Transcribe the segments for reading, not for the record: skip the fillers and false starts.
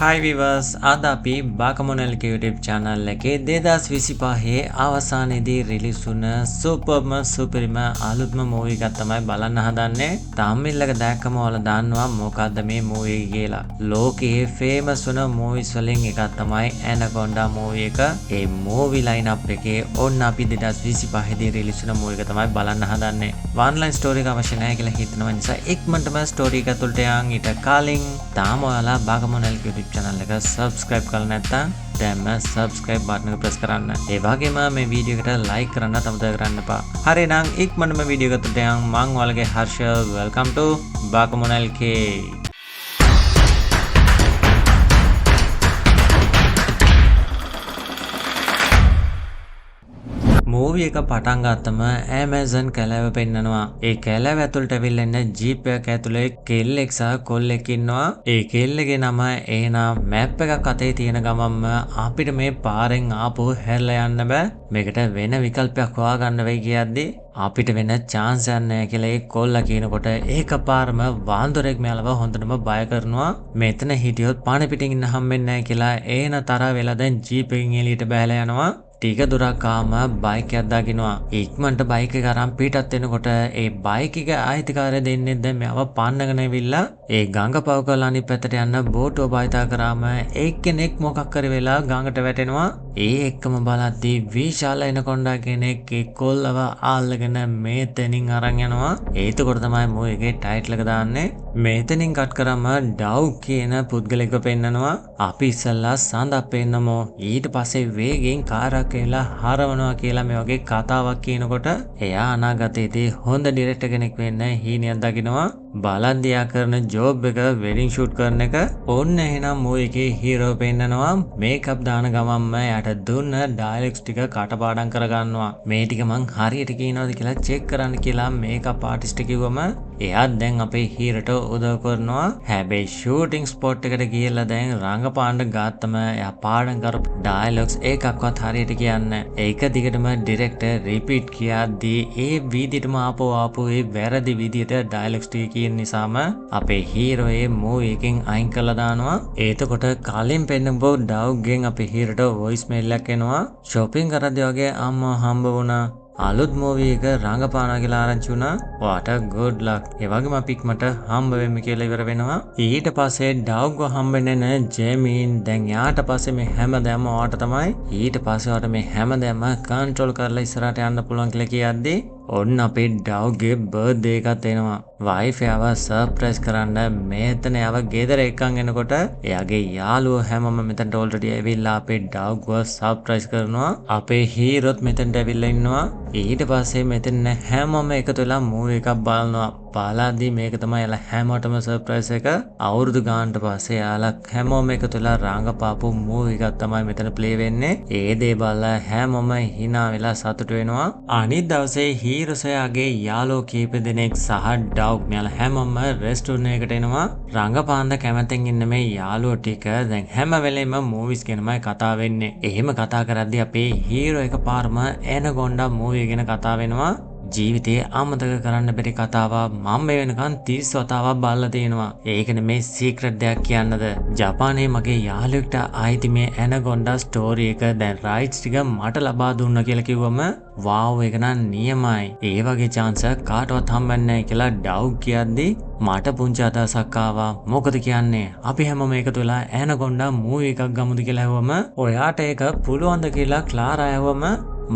Hi viewers, අද අපි බාකමොනල්ගේ YouTube channel එකේ 2025 අවසානයේදී රිලීස් වුණ සුපරිම අලුත්ම මූවි එකක් තමයි බලන්න හදන්නේ. thumbnail එක දැක්කම ඔයාලා දන්නවා මොකද්ද මේ මූවි එක කියලා. ලෝකයේ famous වුණ movies වලින් එකක් තමයි Anaconda මූවි එක. ඒ මූවි lineup එකේ ඔන්න අපි 2025 දී රිලීස් වුණ මූවි එක තමයි බලන්න හදන්නේ. one line story එක අවශ්‍ය නැහැ කියලා හිතනවා නිසා ඉක්මනටම story එක තුලට යන් ඊට කලින් තාම ඔයාලා බාකමොනල්ගේ YouTube channel එක subscribe කරලා නැත්නම් දැන්ම subscribe button එක press කරන්න. ඒ වගේම මේ වීඩියෝ එකට like කරන්න අමතක කරන්න එපා. හරි නම් ඉක්මනටම වීඩියෝ එකට යන් මම ඔයාලගේ හර්ෂ welcome to බාකමොනල්ගේ. මූවි එක පටන් ගත්තම Amazon කැලෑව පෙන්නනවා. ඒ කැලෑව ඇතුළට ඇවිල්ලා ඉන්න ජීප් එකක් ඇතුලේ කෙල්ලෙක් සහ කොල්ලෙක් ඉන්නවා. ඒ කෙල්ලගේ නම ඒනා මැප් එකක් අතේ තියෙන ගමන්ම අපිට මේ පාරෙන් ආපහු හැරලා යන්න බෑ. මේකට වෙන විකල්පයක් හොයාගන්න වෙයි කියද්දි අපිට වෙන chance එකක් නැහැ කියලා ඒ කොල්ලා කියනකොට ඒකපාරම වාන්දරෙක් මෙයාලව හොඳටම බය කරනවා. මෙතන හිටියොත් පාන පිටින් ඉන්න හම්බෙන්නේ නැහැ කියලා ඒන තරහ වෙලා දැන් ජීප් එකෙන් එළියට බහැලා යනවා. ටික දුරක් ආවම බයික් එකක් දාගෙනවා. ඉක්මනට බයික් එක අරන් පිටත් වෙනකොට ඒ බයික් එක ආයිතිකාරය දෙන්නේ දැන් මෙව පාන්නගෙන ඇවිල්ලා ඒ ගඟ පව කරලා අනිත් පැත්තට යන්න බෝටුව බයිතා කරාම එක්කෙනෙක් මොකක් කර වෙලා ගඟට වැටෙනවා. ඒ එක්කම බලද්දී විශාල එනකොණ්ඩා කෙනෙක් ඒ කොල්ලව ආල්ලගෙන මේතනින් අරන් යනවා. ඒතකොට තමයි මූවි එකේ ටයිටල් එක දාන්නේ. මේතනින් කට් කරාම ඩව් කියන පුද්ගලෙක්ව පෙන්නනවා. අපි ඉස්සල්ලා සඳක් පෙන්නමු. ඊට පස්සේ වේගෙන් කාරක් කියලා හරවනවා කියලා මේ වගේ කතාවක් කියනකොට එයා අනාගතයේදී හොඳ ඩිරෙක්ටර් කෙනෙක් වෙන්න හීනියක් දකිනවා. බලන්දියා කරන ජොබ් එක වෙඩින් ෂූට් කරන එක. ඔන්න එහෙනම් මූවි එකේ හීරෝ පෙන්නනවා. මේකප් දාන ගමන්ම එයාට දුන්න ඩයලොග්ස් ටික කටපාඩම් කරගන්නවා. මේ ටික මං හරියට කියනවාද කියලා චෙක් කරන්න කියලා මේකප් ආටිස්ට් කිව්වම එයා දැන් අපේ හීරට උදව් කරනවා. හැබැයි ෂූටින් ස්පොට් එකට ගිහලා දැන් රංගපාන්න ගත්තම එයා පාඩම් කරපු ඩයලොග්ස් එකක්වත් හරියට කියන්නේ. ඒක දිගටම ඩිරෙක්ටර් රිපීට් කියද්දී ඒ වීදියටම ආපු ඒ වැරදි විදියට ඩයලොග්ස් ටික කියන නිසාම අපේ හීරෝ ඒ මූවි එකෙන් අයින් කරලා දානවා. එතකොට කලින් පෙන්නපු ඩව්ගෙන් අපේ හීරෝට වොයිස් මේල් එකක් එනවා. shopping කරද්දී වගේ අම්මා හම්බ වුණා. අලුත් මූවි එක රංගපානවා කියලා ආරංචි වුණා. what a good luck. ඒ වගේම අපි ඉක්මනට හම්බ වෙමු කියලා ඉවර වෙනවා. ඊට පස්සේ ඩව්ව හම්බෙන්නේ නැහැ ජේමින්. දැන් යාට පස්සේ මේ හැමදේම ඔයාට තමයි. ඊට පස්සේ ඔයාට මේ හැමදේම කන්ට්‍රෝල් කරලා ඉස්සරහට යන්න පුළුවන් කියලා කියද්දී ඔන්න අපේ ඩව්ගේ බර්ත්ඩේ එකත් එනවා. වයිෆ් යව සර්ප්‍රයිස් කරන්න මෙතන යව ගෙදර එක්කන් එනකොට එයාගේ යාළුවෝ හැමෝම මෙතනට ඔල්රෙඩි ඇවිල්ලා අපේ ඩව්ව සර්ප්‍රයිස් කරනවා. අපේ හීරෝත් මෙතනට ඇවිල්ලා ඉන්නවා. ඊට පස්සේ මෙතන හැමෝම එකතු වෙලා මූවි එකක් බලනවා. බලද්දී මේක තමයි යාලා හැමෝටම සර්ප්‍රයිස් එක. අවුරුදු ගානට පස්සේ යාලා හැමෝම එකතු වෙලා රංගපාපු මූවි එකක් තමයි මෙතන ප්ලේ වෙන්නේ. ඒ දේ බලලා හැමෝම hina වෙලා සතුටු වෙනවා. අනිත් දවසේ හීරෝසයාගේ යාළුවෝ කීප දෙනෙක් සහ ඩව් මෙයාලා හැමෝම රෙස්ටෝරන්ට් එකට එනවා. රංගපාන්න කැමැත්තෙන් ඉන්න මේ යාළුවෝ ටික දැන් හැම වෙලෙම මූවිස් ගැනමයි කතා වෙන්නේ. එහෙම කතා කරද්දී අපේ හීරෝ එකපාරම Anaconda මූවි ගැන කතා වෙනවා. ජීවිතේ අමතක කරන්න බැරි කතාවක් මම වෙනකන් 30 වතාවක් බලලා තියෙනවා. ඒකනේ මේ සීක්‍රට් දෙයක් කියන්නද. ජපානයේ මගේ යාළුවෙක්ට ආයිති මේ Anaconda ස්ටෝරි එක දැන් රයිට්ස් ටික මට ලබා දුන්නා කියලා කිව්වම වාව් ඒක නම් නියමයි. ඒ වගේ chance එක කාටවත් හම්බෙන්නේ නැහැ කියලා ඩව් කියද්දී මට පුංචි අදහසක් ආවා. මොකද කියන්නේ? අපි හැමෝම එකතු වෙලා Anaconda මූවි එකක් ගමුද කියලා ඇහුවම ඔයාට ඒක පුළුවන්ද කියලා ක්ලාරා ඇහුවම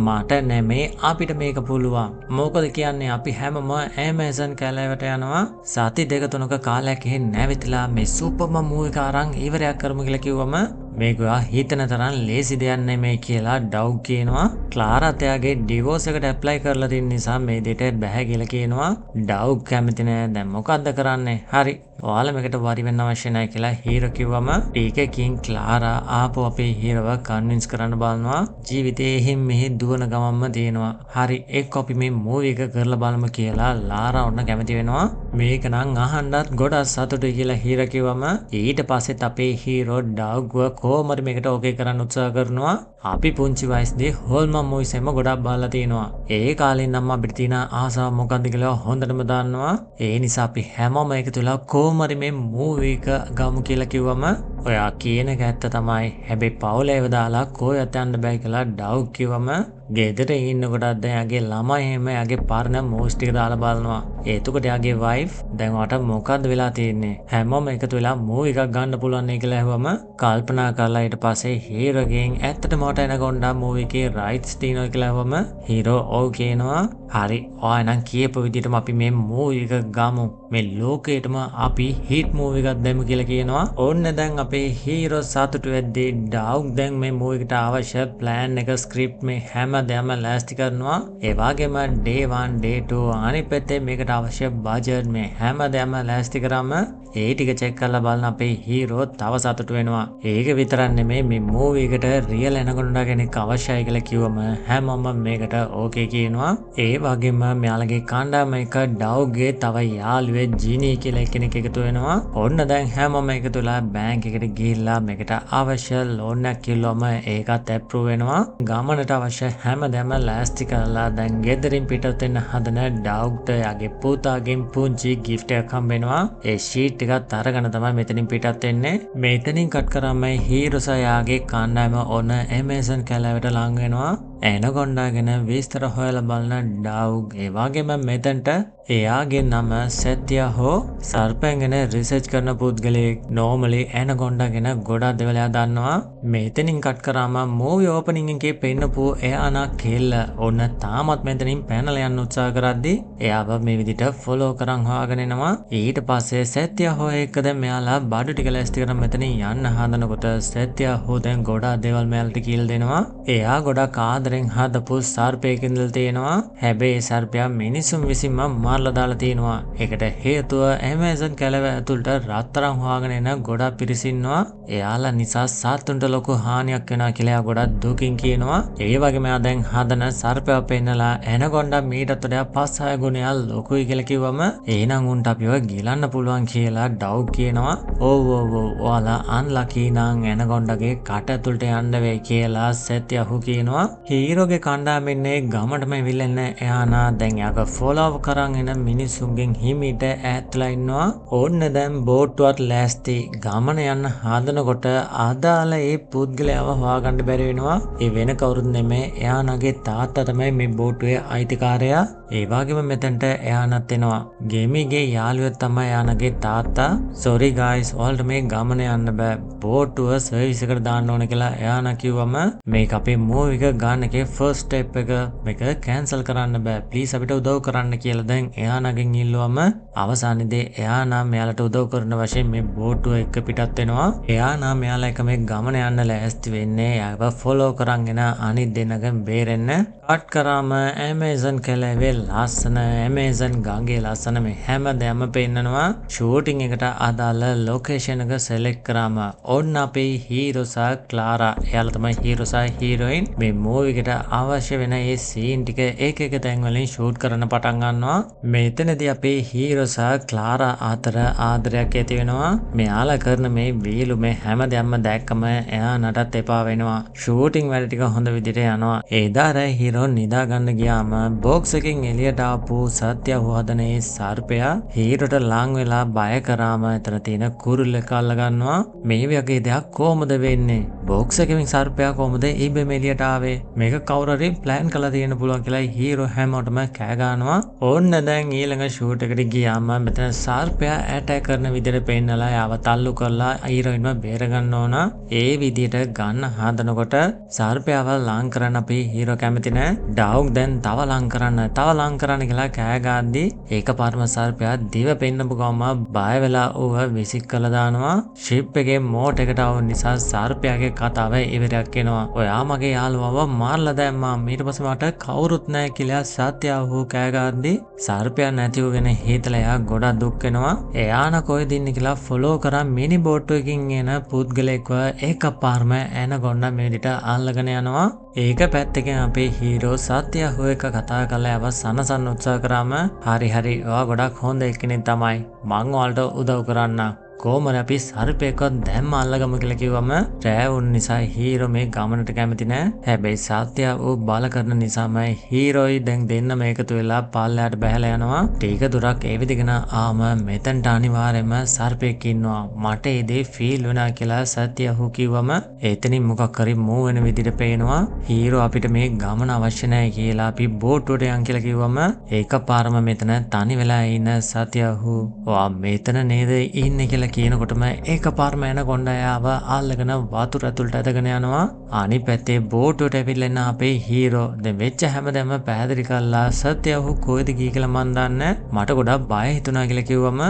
මට නෙමේ අපිට මේක පුළුවන්. මොකද කියන්නේ අපි හැමෝම Amazon කැලෑවට යනවා. සති දෙක තුනක කාලයක් එහෙ නැවිතලා මේ සුපර්ම මූවි එක අරන් ඉවරයක් කරමු කියලා කිව්වම මේක හිතන තරම් ලේසි දෙයක් නෙමෙයි කියලා ඩව් කියනවා. ක්ලාරාත් එයාගේ ඩිවෝස් එකට ඇප්ලයි කරලා තියෙන නිසා මේ දෙයට බෑ කියලා කියනවා. ඩව් කැමති නෑ. දැන් මොකද්ද කරන්නේ? හරි. ඔයාලා මේකට වරි වෙන්න අවශ්‍ය නැහැ කියලා හීරෝ කිව්වම ටිකකින් ක්ලාරා ආපහු අපේ හීරෝව කන්වින්ස් කරන්න බලනවා. ජීවිතේ එහෙම මෙහෙ දුවන ගමන්ම තියෙනවා. හරි එක්ක අපි මේ මූවි එක කරලා බලමු කියලා ලාරා ඔන්න කැමති වෙනවා. මේක නම් අහන්නත් ගොඩක් සතුටුයි කියලා හීරෝ කිව්වම ඊට පස්සෙත් අපේ හීරෝ ඩව්ව කොහොමද මේකට ඕකේ කරන්න උත්සාහ කරනවා. අපි පුංචි වයසේදී හොල්මන් මූවිස් එම ගොඩක් බලලා තිනවා. ඒ කාලේ නම් අපිට තියෙන ආසාව මොකක්ද කියලා හොඳටම දන්නවා. ඒ නිසා අපි හැමෝම එකතු වෙලා කොහොමරි මේ මූවි එක ගමු කියලා කිව්වම ඔයා කියන එක ඇත්ත තමයි. හැබැයි පවුලේව දාලා කොහෙවත් යන්න බෑ කියලා ඩව් කිව්වම ගෙදර ඉන්නකොටත් දැන් යාගේ ළමයි එහෙම යාගේ පරණ මූවිස් ටික දාලා බලනවා. එතකොට යාගේ වයිෆ් දැන් වට මොකද්ද වෙලා තියෙන්නේ? හැමෝම එකතු වෙලා මූවි එකක් ගන්න පුළුවන් නේ කියලා ඇහුවම කල්පනා කරලා ඊට පස්සේ හීරෝගෙන් ඇත්තටම මට එනකොණ්ඩා මූවි එකේ රයිට්ස් තියෙනවා කියලා ඇහුවම හීරෝ ඔව් කියනවා. හරි ඔයා නම් කියපු විදිහටම අපි මේ මූවි එක ගමු. මේ ලෝකේටම අපි හිට් මූවි එකක් දෙමු කියලා කියනවා. ඕන්න දැන් අපේ හීරෝ සතුටු වෙද්දී ඩව් දැන් මේ මූවි එකට අවශ්‍ය ප්ලෑන් එක ස්ක්‍රිප්ට් මේ හැමදේම ලෑස්ති කරනවා. ඒ වගේම day 1 day 2 අනිත් පැත්තේ මේකට අවශ්‍ය බජට් මේ හැමදේම ලෑස්ති කරාම ඒ ටික චෙක් කරලා බලන අපේ හීරෝ තව සතුටු වෙනවා. ඒක විතරක් නෙමෙයි මේ මූවි එකට රියල් ඇනකොන්ඩා කෙනෙක් අවශ්‍යයි කියලා කිව්වම හැමෝම මේකට ඕකේ කියනවා. ඒ වගේම මෙයාලගේ කණ්ඩායම එක ඩව්ගේ තව යාළුවෙක් ජීනී කියලා කෙනෙක් එකතු වෙනවා. ඔන්න දැන් හැමෝම එකතු වෙලා බැංක් එකට ගිහිල්ලා මේකට අවශ්‍ය ලෝන් එකක් කිව්වම ඒකත් ඇප්‍රූව් වෙනවා. ගමනට අවශ්‍ය හැමදේම ලෑස්ති කරලා දැන් ගෙදරින් පිටත් වෙන්න හදන ඩව්ට යාගේ පුතාගෙන් පුංචි ගිෆ්ට් එකක් හම්බ වෙනවා. ඒ ෂීට් එකත් අරගෙන තමයි මෙතනින් පිටත් වෙන්නේ. මෙතනින් කට් කරාම හීරෝසා යාගේ කණ්ඩායම ඔන්න ඇමේසන් කැලෑවට ලං වෙනවා. ඇනකොන්ඩා ගැන විස්තර හොයලා බලන ඩව් ඒ වගේම මෙතනට එයාගේ නම සත්‍යා හෝ සර්පයන් ගැන රිසර්ච් කරන පුද්ගලයෙක්. නෝමලි ඇනකොන්ඩා ගැන ගොඩක් දේවල් එයා දන්නවා. මෙතනින් කට් කරාම මූවි ඕපනින් එකේ පෙන්නපු එයානා කෙල්ල ඔන්න තාමත් මෙතනින් පැනලා යන්න උත්සාහ කරද්දී එයාව මේ විදිහට ෆලෝ කරන් හොයාගෙන එනවා. ඊට පස්සේ සත්‍යා හෝ එක්ක දැන් මෙයාලා බඩු ටික ලෑස්ති කරන් මෙතනින් යන්න හදනකොට සත්‍යා හෝ දැන් ගොඩක් දේවල් මෙයාලට කියලා දෙනවා. එයා ගොඩක් ආදරෙන් හදපු සර්පයෙක් ඉඳලා තියෙනවා. හැබැයි සර්පයා මිනිසුන් විසින්ම මාරලා දාලා තියෙනවා. ඒකට හේතුව ඇමේසන් කැලව ඇතුළට රත්තරන් හොයාගෙන එන ගොඩක් පිරිස ඉන්නවා. එයාලා නිසා සත්තුන්ට ලොකු හානියක් වෙනවා කියලා ගොඩක් දුකින් කියනවා. ඒ වගේම එයා දැන් හදන සර්පයා පෙන්නලා ඇනකොන්ඩා මීටත් වඩා 5-6 ගුණයක් ලොකුයි කියලා කිව්වම එහෙනම් උන්ට අපිව ගිලන්න පුළුවන් කියලා ඩව් කියනවා. ඔව් ඔයාලා අන්ලකී නම් ඇනකොන්ඩාගේ කට ඇතුළට යන්න වෙයි කියලා සත්‍යහු කියනවා. හීරෝගේ කණ්ඩායම ඉන්නේ ගමටම ඇවිල්ලා ඉන්න එයානා දැන් යාක ෆලෝ කරන් එන මිනිසුන්ගෙන් හිමීට ඈත්ලා ඉන්නවා. ඕන්න දැන් බෝට්ටුවත් ලෑස්ති ගමන යන්න හදනකොට අදාළ ඒ පුද්ගලයාව හොයාගන්න බැරි වෙනවා. ඒ වෙන කවුරුත් නෙමෙයි එයානාගේ තාත්තා තමයි මේ බෝට්ටුවේ අයිතිකාරයා. ඒ වගේම මෙතනට එයානත් එනවා. ගෙමිගේ යාළුවෙක් තමයි එයානාගේ තාත්තා. sorry guys ඔයාලට මේ ගමන යන්න බෑ. බෝට්ටුව සර්විස් එකට දාන්න ඕන කියලා එයානා කිව්වම මේක අපේ මූවි එක ගන්න එකේ ෆස්ට් ස්ටෙප් එක මේක කැන්සල් කරන්න බෑ. ප්ලීස් අපිට උදව් කරන්න කියලා දැන් එයානාගෙන් ඉල්ලුවම අවසානයේදී එයානා මෙයාලට උදව් කරන වශයෙන් මේ බෝට්ටුව එක්ක පිටත් වෙනවා. එයානා මෙයාලා එක මේ ගමන යන්න ලෑස්ති වෙන්නේ යාව ෆලෝ කරන් එන අනිත් දෙන්නගෙන් බේරෙන්න. කට් කරාම ඇමේසන් කැලෑවේ ලස්සන ඇමේසන් ගඟේ ලස්සන මේ හැමදේම පෙන්නනවා. ෂූටින් එකට අදාළ ලොකේෂන් එක සෙලෙක්ට් කරාම ඔන්න අපේ හීරෝසා ක්ලාරා එයාලා තමයි හීරෝසා හීරෝයින් මේ මූවි එකට අවශ්‍ය වෙන ඒ සීන් ටික එක එක තැන් වලින් ෂූට් කරන්න පටන් ගන්නවා. මෙතනදී අපේ හීරෝසා ක්ලාරා අතර ආදරයක් ඇති වෙනවා. මෙයාලා කරන මේ වීලු මේ හැමදේම දැක්කම එයා නටත් එපා වෙනවා. ෂූටින් වැඩ ටික හොඳ විදිහට යනවා. එදාර හීරෝ නිදා ගන්න ගියාම බොක්ස් එකෙන් එළියට ආපු සත්‍යව හදන ඒ සර්පයා හීරෝට ලං වෙලා බය කරාම එතන තියෙන කුරුල්ලෙක් අල්ල ගන්නවා. මේ වගේ දෙයක් කොහොමද වෙන්නේ? බොක්ස් එකෙන් සර්පයා කොහොමද ඉබේම එළියට ආවේ? මේක කවුරු හරි ප්ලෑන් කරලා තියෙන්න පුළුවන් කියලා හීරෝ හැමෝටම කෑ ගන්නවා. ඕන්න දැන් ඊළඟ ෂූට් එකට ගියාම මෙතන සර්පයා ඇටැක් කරන විදිහට පෙන්නලා යාව තල්ලු කරලා හීරෝයින්ව බේර ගන්න ඕන. ඒ විදිහට ගන්න හදනකොට සර්පයාව ලං කරන්න අපේ හීරෝ කැමති නෑ. ඩව් දැන් තව ලං කරන්න කියලා කෑ ගාද්දී ඒකපාරම සර්පයා දිව පෙන්නපු ගමම බය වෙලා ඌව විසික් කළා දානවා. ෂිප් එකේ මෝට් එකට ආව නිසා සර්පයාගේ කතාව ඉවරයක් වෙනවා. ඔයා මගේ යාළුවව මාරලා දැම්මා. ඊට පස්සේ මට කවුරුත් නැහැ කියලා සත්‍යව කෑ ගාද්දී සර්පයා නැතිවගෙන හිතලා එයා ගොඩක් දුක් වෙනවා. එයාන කොහෙද ඉන්නේ කියලා ෆලෝ කරා මිනි බෝට්ටුවකින් එන පුද්ගලෙක්ව එකපාරම ඇනකොන්ඩා මේ විදිහට අල්ලගෙන යනවා. ඒක පැත්තකින් අපේ හීරෝ සත්‍යව එක කතා කරලා යව සනසන්න උත්සාහ කරාම හරි ඔයා ගොඩක් හොඳ එක්කෙනෙක් තමයි. මං ඔයාලට උදව් කරන්න. කොහොමද අපි සර්පෙක්වත් දැම්ම අල්ලගමු කියලා කිව්වම රෑ වුණ නිසා හීරෝ මේ ගමනට කැමති නෑ. හැබැයි සත්‍ය ඌ බල කරන නිසාමයි හීරෝයි දැන් දෙන්නම එකතු වෙලා පල්ලයට බහැලා යනවා. ටික දුරක් ඒ විදිහගෙන ආම මෙතනට අනිවාර්යයෙන්ම සර්පෙක් ඉන්නවා. මට ඒ දේ ෆීල් වෙනවා කියලා සත්‍ය ඌ කිව්වම එතනින් මොකක් හරි මූව් වෙන විදිහට පේනවා. හීරෝ අපිට මේ ගමන අවශ්‍ය නැහැ කියලා අපි බෝට්ටුවට යන් කියලා කිව්වම ඒකපාරම මෙතන තනි වෙලා ඉන්න සත්‍යහු "ඔයා මෙතන නේද ඉන්නේ" කියලා කියනකොටම ඒකපාරම එන ගොණ්ඩායව අල්ලගෙන වතුර ඇතුළට ඇදගෙන යනවා. අනිත් පැත්තේ බෝට්ටුවට ඇවිල්ලා ඉන්න අපේ හීරෝ දැන් වෙච්ච හැමදේම පැහැදිලි කරලා සත්‍යහු කොහෙද ගියේ කියලා මන් දන්නේ. මට ගොඩක් බය හිතුණා කියලා කිව්වම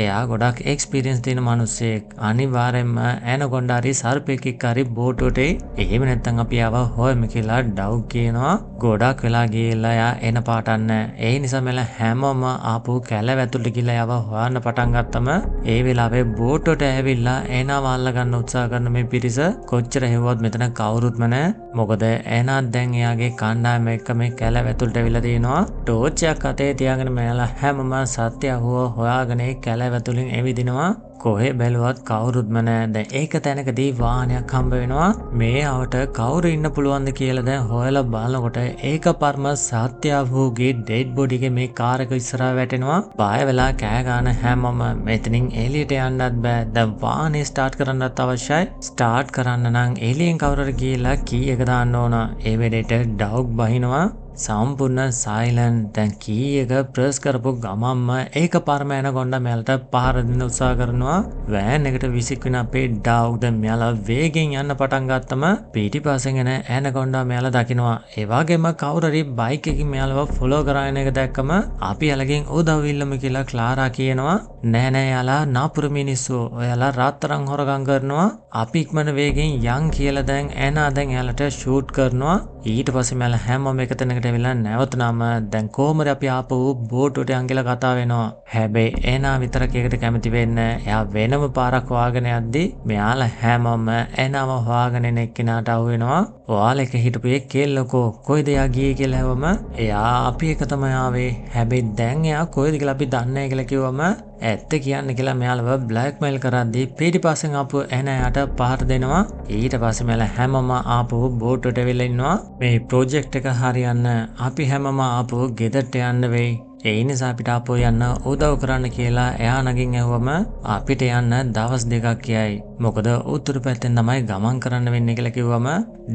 එයා ගොඩක් එක්ස්පීරියන්ස් තියෙන මිනිස්සෙක්. අනිවාර්යෙන්ම ඇනකොන්ඩා හරි සර්පෙක් එක්ක හරි බෝට්ටුවට එහෙම නැත්නම් අපි ආව හොයමු කියලා ඩව් කියනවා. ගොඩක් වෙලා ගිහලා එයා එන පාටක් නැහැ. ඒ නිසා මෙල හැමෝම ආපු කැලව ඇතුළට ගිහලා යව හොයන්න පටන් ගත්තම ඒ වෙලාවේ බෝට්ටුවට ඇවිල්ලා එනාව අල්ල ගන්න උත්සාහ කරන මේ පිරිස කොච්චර හෙව්වත් මෙතන කවුරුත්ම නැහැ. මොකද එනාත් දැන් එයාගේ කණ්ඩායම එක්ක මේ කැලව ඇතුළට ඇවිල්ලා තිනවා. ටෝච් එකක් අතේ තියාගෙන මෙයාලා හැමම සත්‍යහුව හොයාගෙන කැලව ඇතුලින් එවිදිනවා. කොහෙ බැලුවත් කවුරුත්ම නැහැ. දැන් ඒක තැනකදී වාහනයක් හම්බ වෙනවා. මේ ආවට කවුරු ඉන්න පුළුවන්ද කියලා දැන් හොයලා බලනකොට ඒක පර්ම සත්‍යවුගේ ඩෙඩ් බොඩි එකේ මේ කාර් එක ඉස්සරහා වැටෙනවා. බය වෙලා කෑ ගන්න හැමෝම මෙතනින් එළියට යන්නත් බෑ. දැන් වාහනේ ස්ටාර්ට් කරන්නත් අවශ්‍යයි. ස්ටාර්ට් කරන්න නම් එළියෙන් කවුරුහරි ගිහලා කී එක දාන්න ඕන. ඒ වෙලෙට ඩවුග් බහිනවා. සම්පූර්ණ සයිලන්ට්. දැන් කී එක ප්‍රෙස් කරපු ගමම්ම ඒක පරම ඇනකොන්ඩා මෙයාලට පහර දෙන්න උත්සාහ කරනවා. වෑන් එකට විසික්වෙන අපේ ඩවුග් දැන් මෙයාලා වේගෙන් යන්න පටන් ගත්තම පිටිපස්සෙන් එන ඇනකොන්ඩා මෙයාලා දකිනවා. ඒ වගේම කවුරු හරි බයික් එකකින් මෙයාලව ෆලෝ කරගෙන එක දැක්කම අපි යාලගෙන් උදව් ඉල්ලමු කියලා ක්ලාරා කියනවා. නෑ නෑ යාලා නාපුර මිනිස්සු. ඔයාලා රාත්තරන් හොරගම් කරනවා. අපි ඉක්මන වේගෙන් යන් කියලා දැන් ඇනා දැන් යාලට ෂූට් කරනවා. ඊට පස්සේ මෙයාලා හැමෝම එක තැනකට වෙලා නැවතුනම දැන් කොහොමද අපි ආපහු බෝට්ටුවට යන් කියලා කතා වෙනවා. හැබැයි එනා විතරක් ඒකට කැමති වෙන්නේ. එයා වෙනම පාරක් හොයාගෙන යද්දි මෙයාලා හැමෝම එනාව හොයාගෙන එන එක්කිනාට අහු වෙනවා. ඔයාලා එක හිටපු ඒ කෙල්ලකෝ කොයිද එයා ගියේ කියලා හැවම එයා අපි එක තමයි ආවේ. හැබැයි දැන් එයා කොයිද කියලා අපි දන්නේ නැහැ කියලා කිව්වම ඇත්ත කියන්නේ කියලා මෙයාලව බ්ලැක්මේල් කරද්දී පිටිපස්සෙන් ආපු එනාට පහර දෙනවා. ඊට පස්සේ මෙයාලා හැමෝම ආපහු බෝට්ටුවට වෙලා ඉන්නවා. මේ ප්‍රොජෙක්ට් එක හරියන්න අපි හැමෝම ආපහු ගෙදරට යන්න වෙයි. ඒ නිසා අපිට ආපහු යන්න උදව් කරන්න කියලා එයා නගින් ඇහුවම අපිට යන්න දවස් දෙකක් කියයි. මොකද උතුරු පැත්තෙන් තමයි ගමන් කරන්න වෙන්නේ කියලා කිව්වම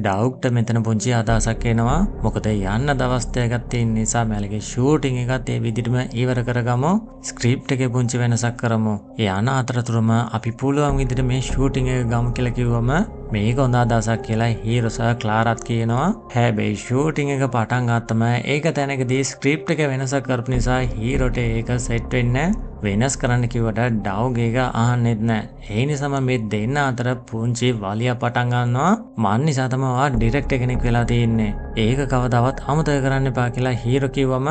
ඩවුග්ට මෙතන පුංචි අදහසක් එනවා. මොකද යන්න දවස් දෙකක් තියෙන නිසා මෙයාලගේ ෂූටින් එකත් ඒ විදිහටම ඉවර කරගමු. ස්ක්‍රිප්ට් එකේ පුංචි වෙනසක් කරමු. යන අතරතුරම අපි පුළුවන් විදිහට මේ ෂූටින් එක ගමු කියලා කිව්වම මේක හොඳ අදහසක් කියලා හීරෝ සර් ක්ලාරාත් කියනවා. හැබැයි ෂූටින් එක පටන් ගත්තම ඒක තැනකදී ස්ක්‍රිප්ට් එක වෙනසක් කරපු නිසා හීරෝට ඒක සෙට් වෙන්නේ වෙනස් කරන්න කිව්වට ඩවුග් එක අහන්නෙත් නැහැ. ඒ නිසාම මේ දෙන්න අතර පුංචි වලිය පටන් ගන්නවා. මන් නිසා තමයි ඔයා ඩිරෙක්ටර් කෙනෙක් වෙලා තියෙන්නේ. ඒක කවදාවත් අමතක කරන්න එපා කියලා හීරෝ කිව්වම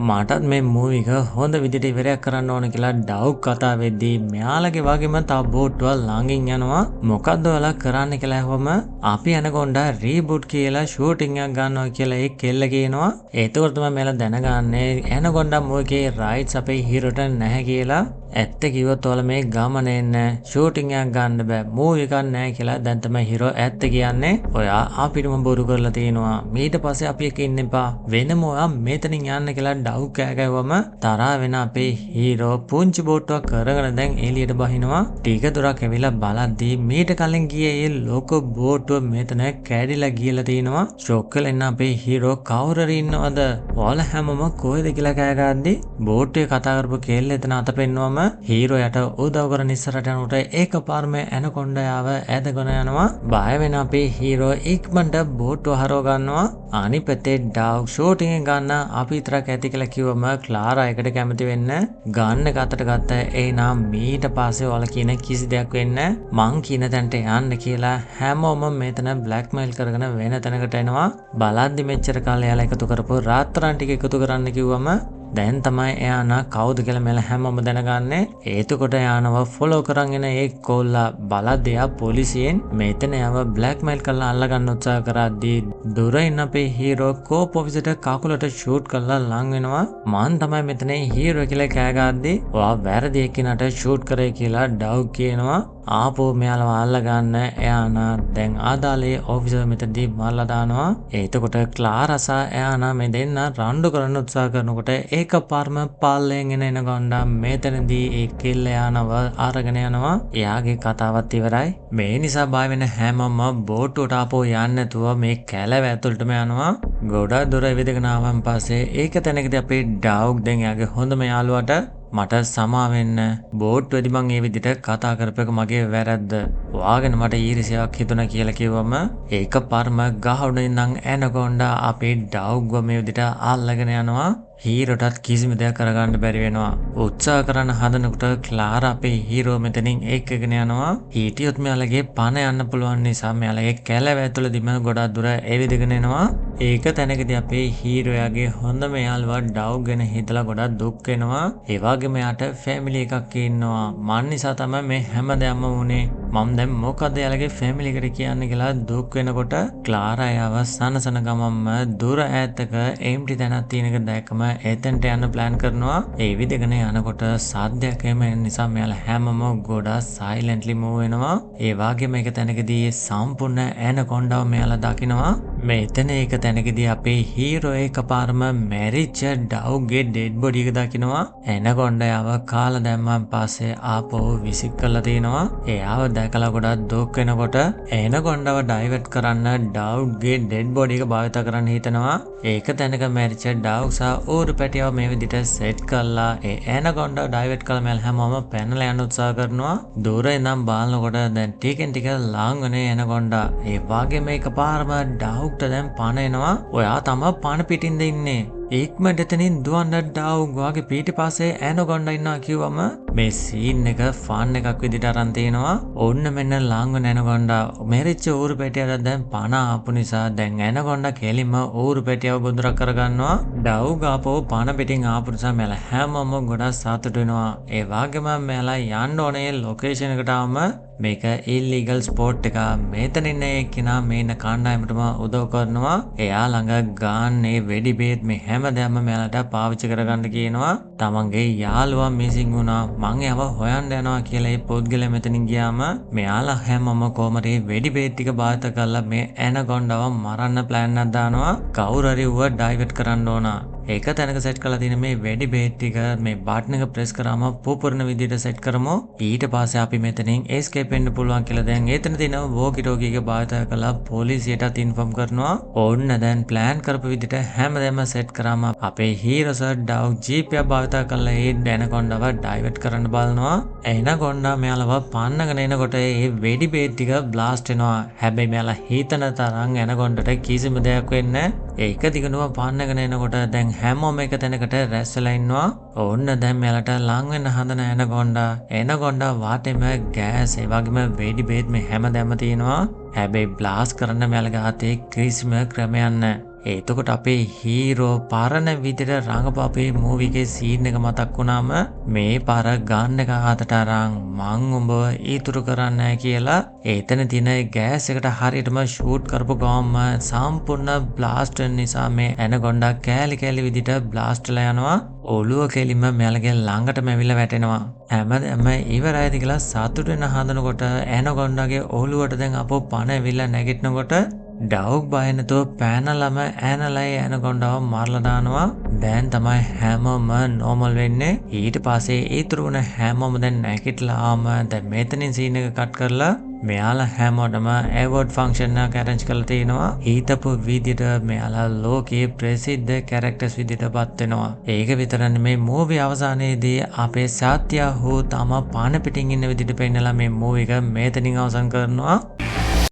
මටත් මේ මූවි එක හොඳ විදිහට ඉවරයක් කරන්න ඕන කියලා ඩවුග් කතා වෙද්දී මෙයාලගේ වගේම තව බෝට්ටුව ළඟින් යනවා. මොකද්ද ඔයාලා කරන්න කියලා අහුවම අපි ඇනකොන්ඩා රීබූට් කියලා ෂූටින් එකක් ගන්නවා කියලා ඒ කෙල්ල කියනවා. ඒතකොට තමයි මෙයාලා දැනගන්නේ ඇනකොන්ඩා මූවි එකේ රයිට්ස් අපේ හීරෝට නැහැ කියලා. ඇත්ත කිව්වොත් ඔයාලා මේ ගමන එන්න ෂූටින් එකක් ගන්න බෑ මූවි එකක් නැහැ කියලා දැන් තමයි හීරෝ ඇත්ත කියන්නේ. ඔයා අපිටම බොරු කරලා තියෙනවා. ඊට පස්සේ අපි එක ඉන්න එපා. වෙනම ඔයා මෙතනින් යන්න කියලා ඩව් කෑගවම තරහා වෙන අපේ හීරෝ පුංචි බෝට්ටුවක් කරගෙන දැන් එළියට බහිනවා. ටික දුරක් ඇවිල්ලා බලද්දී මීට කලින් ගියේ ඒ ලොකු බෝට්ටුව මෙතන කැඩිලා ගියලා තිනවා. ෂොක් වෙලා ඉන්න අපේ හීරෝ කවුරුරි ඉන්නවද? ඔයාලා හැමෝම කොහෙද කියලා කෑ ගහද්දී බෝට්ටුවේ කතා කරපු කෙල්ල එතන අත පෙන්නුවම හීරෝ යට උදව් කරන ඉස්සරහට යනකොට ඒකපාරම ඇනකොන්ඩාව ඇදගෙන යනවා. බය වෙන අපේ හීරෝ ඉක්මනට බෝට්ටුව හරව ගන්නවා. අනිත් පැත්තේ ඩව් ෂූටින් එක ගන්න අපි විතරක් ඇති කියලා කිව්වම ක්ලාරා එකට කැමති වෙන්න ගන්න එක අතට ගත්ත. එනම් මීට පස්සේ ඔයාලා කියන කිසි දෙයක් වෙන්නේ මං කියන තැනට යන්න කියලා හැමෝම මෙතන බ්ලැක්මේල් කරගෙන වෙන තැනකට එනවා. බලද්දි මෙච්චර කාලේ යාලා එකතු කරපු රාත්තරන් ටික එකතු කරන්න කිව්වම දැන් තමයි එයානා කවුද කියලා මෙල හැමෝම දැනගන්නේ. එතකොට එයානව ෆොලෝ කරන් එන ඒ කොල්ලා බලද්දී පොලිසියෙන් මෙතන යව බ්ලැක්මේල් කරලා අල්ලගන්න උත්සාහ කරද්දී දුර ඉන්න අපේ හීරෝ කෝප් ඔෆිසර්ට කකුලට ෂූට් කරලා ලං වෙනවා. මං තමයි මෙතන හීරෝ කියලා කෑ ගහද්දී ඔයා වැරදි එක්කිනට ෂූට් කරේ කියලා ඩව් කියනවා. ආපෝ මෙයාලව අල්ලගන්න එයානා දැන් ආදාලේ ඔෆිසර් මෙතනදී මරලා දානවා. එතකොට ක්ලාරසා එයානා මේ දෙන්න රණ්ඩු කරන්න උත්සාහ කරනකොට ඒකපාරම පල්ලෙන් එන ගොණ්ඩා මෙතනදී ඒ කෙල්ල එයානව අරගෙන යනවා. එයාගේ කතාවත් ඉවරයි. මේ නිසා බය වෙන හැමෝම බෝට්ටුවට ආපෝ යන්නේ නැතුව මේ කැලව ඇතුළටම යනවා. ගොඩක් දුර විදගෙන ආවන් පස්සේ ඒක තැනකදී අපේ ඩව් දැන් එයාගේ හොඳම යාළුවාට මට සමාවෙන්න බෝට්ටුවේදී මං ඒ විදිහට කතා කරපේක මගේ වැරද්ද. ඔයාගෙන මට ඊර්ෂ්‍යාවක් හිතුණා කියලා කිව්වම ඒක පර්ම ගහුණ ඉඳන් ඇනකොන්ඩා අපේ ඩව්ව මේ විදිහට අල්ලගෙන යනවා. හීරෝටත් කිසිම දෙයක් කරගන්න බැරි වෙනවා. උත්සාහ කරන හදනකොට ක්ලාරා අපේ හීරෝ මෙතනින් එක්කගෙන යනවා. හිටියොත් මෙයාලගේ පණ යන්න පුළුවන් නිසා මෙයාලගේ කැලව ඇතුළේදීම ගොඩක් දුර එවිදගෙන එනවා. ඒක තැනකදී අපේ හීරෝයාගේ හොඳම යාළුවා ඩව් ගැන හිතලා ගොඩක් දුක් වෙනවා. ඒ වගේම යාට ෆැමිලි එකක් ඉන්නවා. මන් නිසා තමයි මේ හැමදේම වුනේ. මම දැන් මොකද යාළගේ ෆැමිලි එකට කියන්නේ කියලා දුක් වෙනකොට ක්ලාරා යාව සනසන ගමම්ම දුර ඈතක එම්ටි තැනක් තියෙන එක දැක්කම එතෙන්ට යන්න ප්ලෑන් කරනවා. ඒ විදිහගෙන යනකොට සාධ්‍යයක් එම නිසා මෙයාලා හැමම ගොඩක් සයිලන්ට්ලි මූව් වෙනවා. ඒ වගේම එක තැනකදී සම්පූර්ණ ඇනකොන්ඩාව මෙයාලා දකිනවා. මෙතන එක තැනකදී අපේ හීරෝ එකපාරම මැරිච්ච ඩව්ගේ ඩෙඩ් බොඩි එක දකිනවා. ඇනකොන්ඩාව කාලා දැම්මන් පස්සේ ආපහු විසික් කරලා තිනවා. එයාව දැකලා ගොඩක් දුක් වෙනකොට ඇනකොන්ඩාව ඩයිවර්ට් කරන්න ඩව්ගේ ඩෙඩ් බොඩි එක භාවිත කරන්න හිතනවා. ඒක තැනක මැරිච්ච ඩව් සහ ඌරු පැටියව මේ විදිහට සෙට් කරලා ඒ ඇනකොන්ඩා ඩයිවර්ට් කරලා මෙල් හැමෝම පැනලා යන්න උත්සාහ කරනවා. දුර ඉඳන් බලනකොට දැන් ටිකෙන් ටික ලාං වෙනේ ඇනකොන්ඩා. ඒ වගේම එකපාරම ඩව්ට දැන් පණ එනවා. ඔයා තමයි පණ පිටින්ද ඉන්නේ. ඉක්මනට එතනින් දුවන්න ඩව් වාගේ පිටිපස්සේ ඇනකොන්ඩා ඉන්නවා කිව්වම මේ සීන් එක ෆන් එකක් විදිහට අරන් තිනවා. ඔන්න මෙන්න ලාං වෙන ඇනකොන්ඩා මෙරිච්ච ඌරු පැටියට දැන් පණ ආපු නිසා දැන් ඇනකොන්ඩා කෙලින්ම ඌරු පැටියව ගොදුරක් කරගන්නවා. ඩව් ගාපෝ පණ පිටින් ආපු නිසා මෙලා හැමෝම ගොඩක් සතුටු වෙනවා. ඒ වගේම මෙලා යන්න ඕනේ ලොකේෂන් එකට ආවම මේක ඉල්ලීගල් ස්පෝට් එක. මෙතන ඉන්න එක්කිනා මේන කණ්ඩායමටම උදව් කරනවා. එයා ළඟ ගාන්නේ වෙඩි බේත් මේ හැමදේම මෙයාලට පාවිච්චි කරගන්න කියනවා. තමන්ගේ යාළුවා මිසින් වුණා. මං එයාව හොයන්න යනවා කියලා ඒ පුද්ගලයා මෙතනින් ගියාම මෙයාලා හැමෝම කොහමද වෙඩි බේත් ටික භාවිත කරලා මේ ඇනකොන්ඩාව මරන්න ප්ලෑන් එකක් දානවා. කවුරු හරි ඌව ඩයිවර්ට් කරන්න ඕන. ඒක තැනක සෙට් කරලා තියෙන මේ වෙඩි බේත් ටික මේ බටන් එක ප්‍රෙස් කරාම පුපුරන විදිහට සෙට් කරමු. ඊට පස්සේ අපි මෙතනින් එස්කේප් වෙන්න පුළුවන් කියලා දැන් එතන තියෙන වෝකි ටෝකි එක භාවිත කරලා පොලිසියටත් ඉන්ෆෝම් කරනවා. ඕන්න දැන් ප්ලෑන් කරපු විදිහට හැමදේම සෙට් කරාම අපේ හීරෝ සර් ඩව් ජීප් එක භාවිත කරලා ඒ ඇනකොන්ඩාව ඩයිවර්ට් කරන්න බලනවා. ඇනකොන්ඩා මෙයාලව පන්නගෙන එනකොට ඒ වෙඩි බේත් ටික බ්ලාස්ට් වෙනවා. හැබැයි මෙයාලා හිතන තරම් ඇනකොන්ඩට කිසිම දෙයක් වෙන්නේ නැහැ. ඒක දිගටම පන්නගෙන එනකොට දැන් හැමෝම එක තැනකට රැස් වෙලා ඉන්නවා. ඕන්න දැන් මෙයාලට ලං වෙන්න හදන ඇනකොන්ඩා වාටෙම ගෑස් ඒ වගේම වෙඩි බේත් මේ හැමදේම තියෙනවා. හැබැයි බ්ලාස්ට් කරන්න මෙයාලගේ අතේ කිසිම ක්‍රමයක් නැහැ. එතකොට අපේ හීරෝ පරණ විදිහට රඟපාපේ මූවි එකේ සීන් එක මතක් වුණාම මේ පාර ගන්න එක හතට අරන් මං උඹ ඊතුරු කරන්නේ කියලා එතන තියෙන ගෑස් එකට හරියටම ෂූට් කරපු ගමන්ම සම්පූර්ණ බ්ලාස්ට් නිසා මේ ඇනකොන්ඩා කෑලි කෑලි විදිහට බ්ලාස්ට් වෙලා යනවා. ඔළුව කෙලින්ම මෙයාලගේ ළඟටම ඇවිල්ලා වැටෙනවා. හැමදේම ඉවරයිද කියලා සතුටු වෙන හදනකොට ඇනකොන්ඩාගේ ඔළුවට දැන් අපෝ පණ ඇවිල්ලා නැගිටිනකොට ඩව් බය නැතුව පැනලම ඇනලයි ඇනකොන්ඩාව මරලා දානවා. දැන් තමයි හැමෝම නෝමල් වෙන්නේ. ඊට පස්සේ ඊතුරු වුණ හැමෝම දැන් නැගිටලා ආම දැන් මෙතනින් සීන් එක කට් කරලා මෙයාලා හැමෝටම ඇවෝඩ් ෆන්ක්ෂන් එකක් අරේන්ජ් කරලා තිනවා. හිතපු විදිහට මෙයාලා ලෝකයේ ප්‍රසිද්ධ කැරක්ටර්ස් විදිහට පත් වෙනවා. ඒක විතරක් නෙමෙයි මූවි අවසානයේදී අපේ සත්‍ය හෝ තම පාන පිටින් ඉන්න විදිහට පෙන්නලා මේ මූවි එක මෙතනින් අවසන් කරනවා.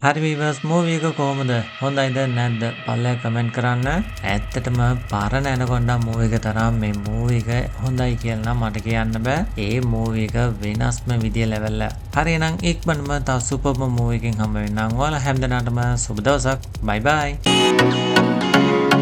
හරි විවර්ස් මූවි එක කොහොමද? හොඳයිද නැද්ද? පල්ලෙහා කමෙන්ට් කරන්න. ඇත්තටම පරණ ඇනකොන්ඩා මූවි එක තරම් මේ මූවි එක හොඳයි කියලා මට කියන්න බෑ. ඒ මූවි එක වෙනස්ම විදිය ලෙවල් එක. හරි එහෙනම් ඉක්මනටම තව සුපර්ම මූවි එකකින් හම්බ වෙන්නම්. ඔයාලා හැමදෙනාටම සුබ දවසක්. බයි බයි.